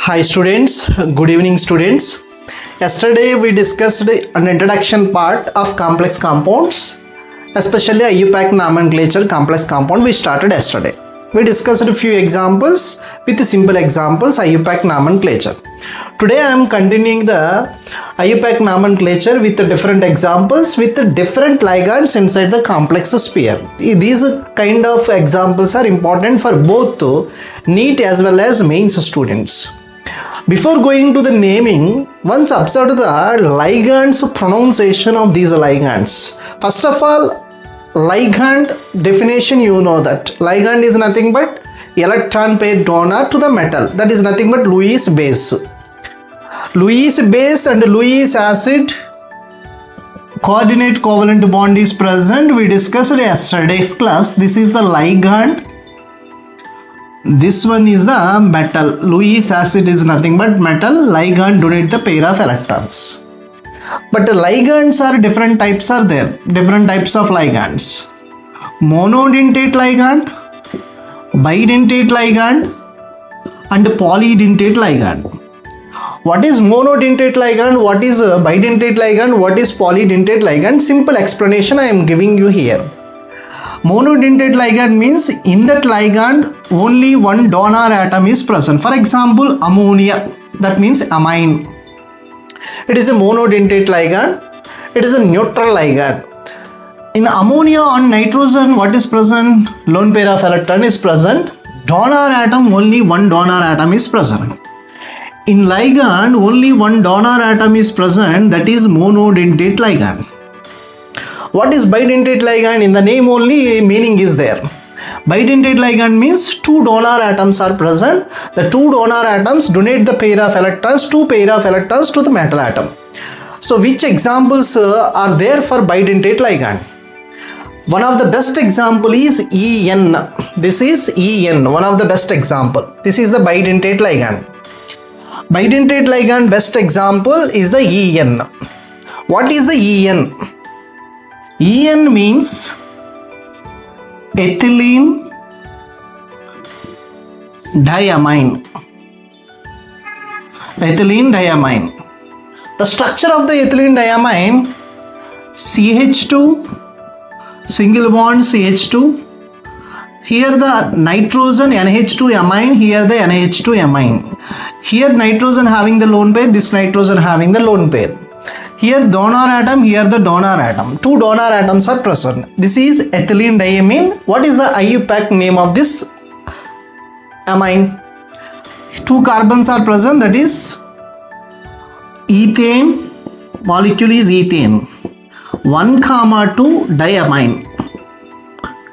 Hi students, good evening students. Yesterday we discussed an introduction part of complex compounds, especially Iupac nomenclature complex compound we started yesterday. We discussed a few examples with simple examples Iupac nomenclature. Today I am continuing the Iupac nomenclature with different examples with different ligands inside the complex sphere. These kind of examples are important for both NEET as well as mains students. Before going to the naming, once observe the ligands pronunciation of these ligands. First of all, ligand definition, you know that ligand is nothing but electron pair donor to the metal. That is nothing but Lewis base. Lewis base and Lewis acid coordinate covalent bond is present. We discussed yesterday's class. This is the ligand. This one is the metal. Lewis acid is nothing but metal. Ligand donate the pair of electrons. But ligands are different types are there. Different types of ligands. Monodentate ligand, bidentate ligand, and polydentate ligand. What is monodentate ligand? What is bidentate ligand? What is polydentate ligand? Simple explanation I am giving you here. Monodentate ligand means in that ligand only one donor atom is present. For example, ammonia, that means amine. It is a monodentate ligand. It is a neutral ligand. In ammonia on nitrogen, what is present? Lone pair of electron is present. Donor atom, only one donor atom is present. In ligand, only one donor atom is present. That is monodentate ligand. What is bidentate ligand? In the name only meaning is there. Bidentate ligand means two donor atoms are present. The two donor atoms donate the pair of electrons, two pair of electrons to the metal atom. So which examples are there for bidentate ligand? One of the best example is En. This is En, one of the best example. This is the bidentate ligand. Bidentate ligand best example is the En. What is the En? En means ethylene diamine. Ethylene diamine. The structure of the ethylene diamine, CH2, single bond CH2. Here the nitrogen NH2 amine, here the NH2 amine. Here nitrogen having the lone pair, this nitrogen having the lone pair. Here donor atom, here the donor atom. Two donor atoms are present. This is ethylene diamine. What is the Iupac name of this amine? Two carbons are present, that is ethane. Molecule is ethane. 1,2 diamine.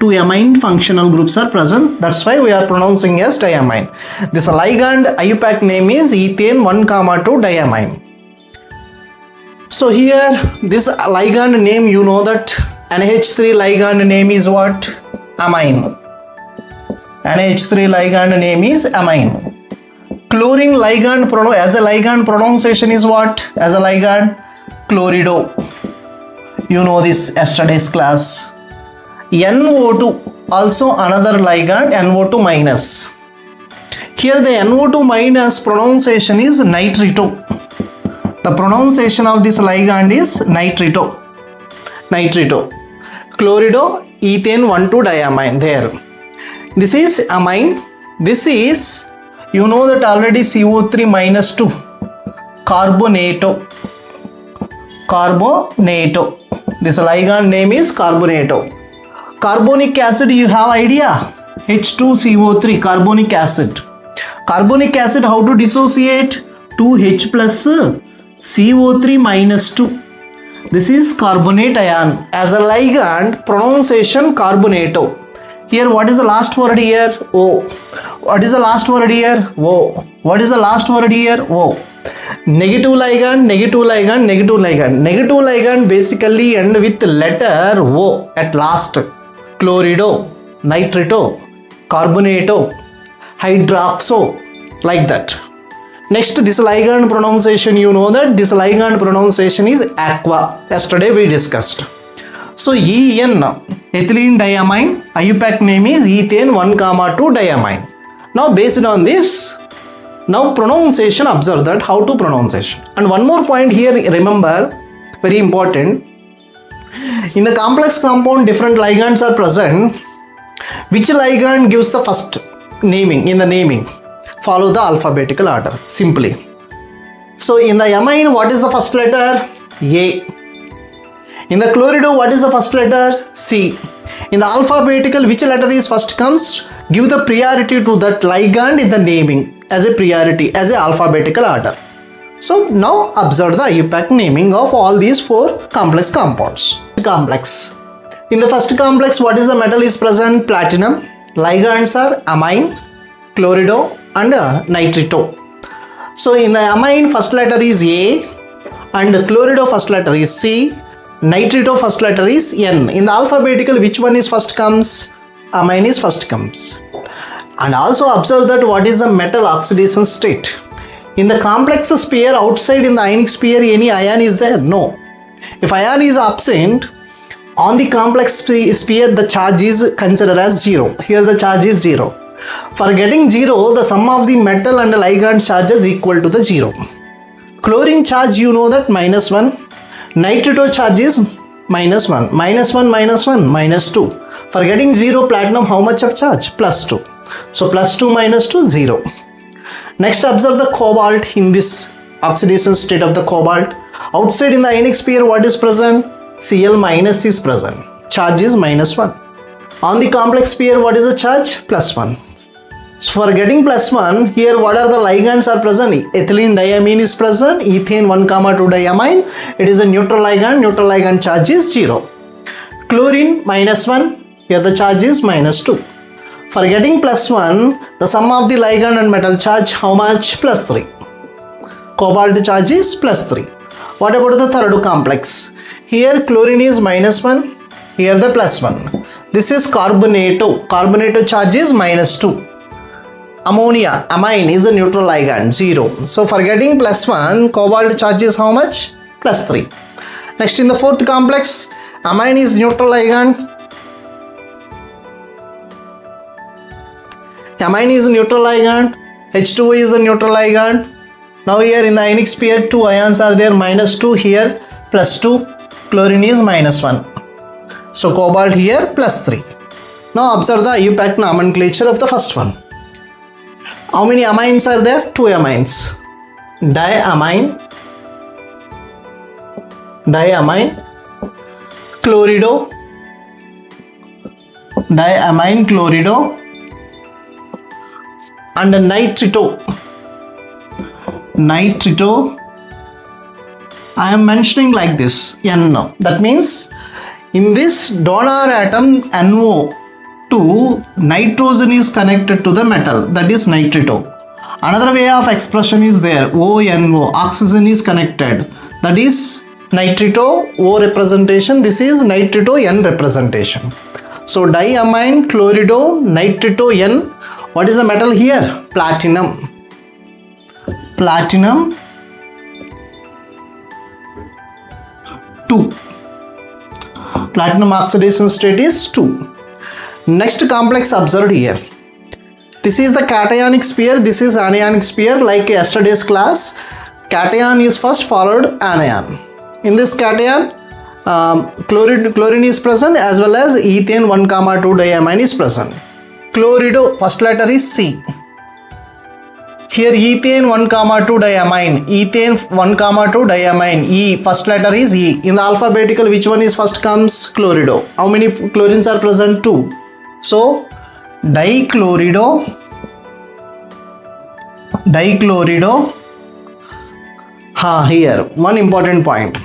Two amine functional groups are present. That's why we are pronouncing as diamine. This ligand Iupac name is ethane 1,2 diamine. So here this ligand name, you know that NH3 ligand name is what? Amine. NH3 ligand name is amine. Chlorine ligand as a ligand pronunciation is what? As a ligand chlorido. You know this yesterday's class. NO2 also another ligand, NO2 minus. Here the NO2 minus pronunciation is nitrito. The pronunciation of this ligand is nitrito. Nitrito. Chlorido, ethane 1,2 diamine there. This is amine. This is, you know that already CO3 minus 2. Carbonato. Carbonato. This ligand name is carbonato. Carbonic acid, you have idea? H2CO3, carbonic acid. Carbonic acid, how to dissociate? 2H plus CO3 minus 2. This is carbonate ion. As a ligand, pronunciation carbonato. Here, what is the last word here? O. What is the last word here? O. What is the last word here? O. Negative ligand, negative ligand, negative ligand. Negative ligand basically end with letter O at last. Chlorido, nitrito, carbonato, hydroxo, like that. Next, this ligand pronunciation, you know that this ligand pronunciation is aqua. Yesterday we discussed. So En, ethylene diamine, Iupac name is ethane 1,2 diamine. Now based on this, Now pronunciation, observe that how to pronunciation. And one more point here, remember, very important. In the complex compound, different ligands are present. Which ligand gives the first naming? In the naming, follow the alphabetical order simply. So in the amine, what is the first letter? A. In the chlorido, what is the first letter? C. In the alphabetical, which letter is first comes? Give the priority to that ligand in the naming as a priority, as a alphabetical order. So now observe the Iupac naming of all these 4 complex compounds. Complex. In the first complex, what is the metal is present? Platinum. Ligands are amine, chlorido and nitrito. So in the amine, first letter is A, and chlorido first letter is C, nitrito first letter is N. In the alphabetical, which one is first comes? Amine is first comes. And also observe that what is the metal oxidation state. In the complex sphere, outside in the ionic sphere, any ion is there? No. If ion is absent, on the complex sphere, the charge is considered as 0. Here the charge is 0. For getting 0, the sum of the metal and the ligand charges equal to the 0. Chlorine charge, you know that -1. Nitrito charge is -1. -1, -1, -2. For getting 0, platinum, how much of charge? +2. So +2 -2, 0. Next, observe the cobalt in this oxidation state of the cobalt. Outside in the ionic sphere, what is present? Cl- is present. Charge is -1. On the complex sphere, what is the charge? +1. So for getting +1, here what are the ligands are present? Ethylene diamine is present. Ethane 1,2 diamine. It is a neutral ligand. Neutral ligand charge is 0. Chlorine -1. Here the charge is -2. For getting +1, the sum of the ligand and metal charge, how much? +3. Cobalt charge is +3. What about the third complex? Here chlorine is -1. Here the +1. This is carbonato. Carbonato charge is -2. Ammonia, amine, is a neutral ligand, 0. So for getting +1, cobalt charge is how much? +3. Next, in the fourth complex, amine is neutral ligand. Amine is neutral ligand. H2O is the neutral ligand. Now here in the ionic sphere, 2 ions are there, -2 here, +2. Chlorine is -1. So cobalt here +3. Now observe the Iupac nomenclature of the first one. How many amines are there? 2 amines. Diamine, chlorido, diamine, chlorido, and nitrito. I am mentioning like this, NO. That means in this donor atom NO2, nitrogen is connected to the metal, that is nitrito. Another way of expression is there, ONO, oxygen is connected, that is nitrito O representation. This is nitrito N representation. So diamine, chlorido, nitrito N. What is the metal here? Platinum. Platinum 2. Platinum oxidation state is 2. Next complex observed here. This is the cationic sphere. This is anionic sphere. Like yesterday's class, cation is first, followed anion. In this cation, chlorine is present, as well as ethane 1,2 diamine is present. Chlorido, first letter is C. Here ethane 1,2 diamine, ethane 1,2 diamine, E, first letter is E. In the alphabetical, which one is first comes? Chlorido. How many chlorines are present? 2. So dichlorido, here one important point.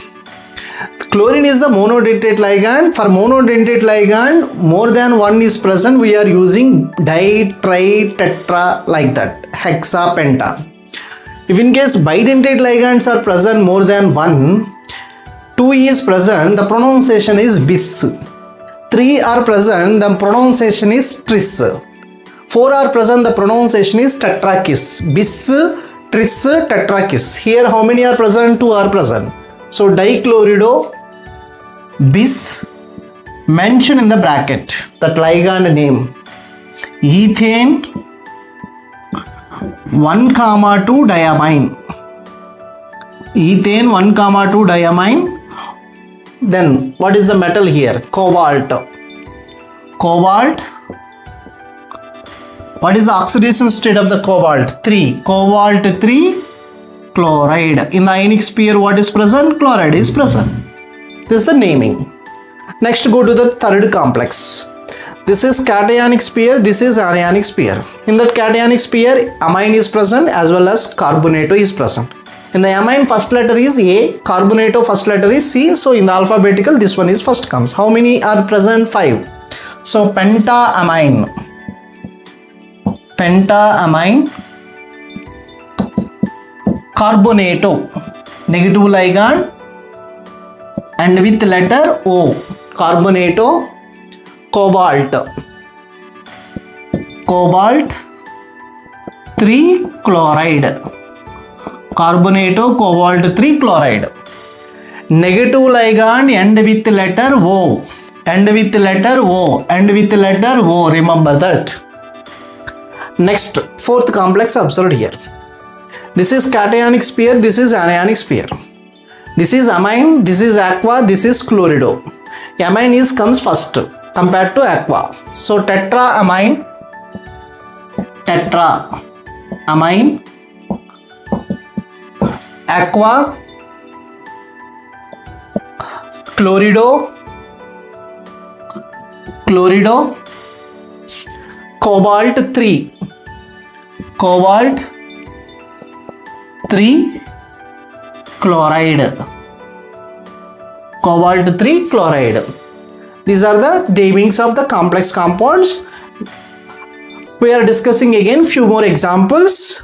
Chlorine is the monodentate ligand. For monodentate ligand, more than one is present, we are using di, tri, tetra, like that, hexa, penta. If in case bidentate ligands are present, more than one, 2 is present, the pronunciation is bis. 3 are present, the pronunciation is tris. 4 are present, the pronunciation is tetrakis. Bis, tris, tetrakis. Here how many are present? 2 are present. So dichlorido, bis, mention in the bracket that ligand name, ethane 1,2 diamine. Ethane 1,2 diamine. Then what is the metal here? Cobalt. Cobalt. What is the oxidation state of the cobalt? 3. Cobalt 3 chloride. In the ionic sphere, what is present? Chloride is present. This is the naming. Next, go to the third complex. This is cationic sphere, this is anionic sphere. In that cationic sphere, amine is present as well as carbonato is present. In the amine, first letter is A, carbonato first letter is C. So in the alphabetical, this one is first comes. How many are present? 5. So pentaamine. Pentaamine. Carbonato, negative ligand and with letter O. Carbonato. Cobalt. Cobalt 3 chloride. Carbonato cobalt 3 chloride. Negative ligand end with letter O. End with letter O. End with letter O. Remember that. Next, fourth complex observed here. This is cationic sphere. This is anionic sphere. This is amine. This is aqua. This is chlorido. Amine is comes first compared to aqua. So tetraamine, tetraamine, aqua, chlorido, chlorido, cobalt 3, cobalt 3 chloride, cobalt 3 chloride. These are the namings of the complex compounds. We are discussing again few more examples.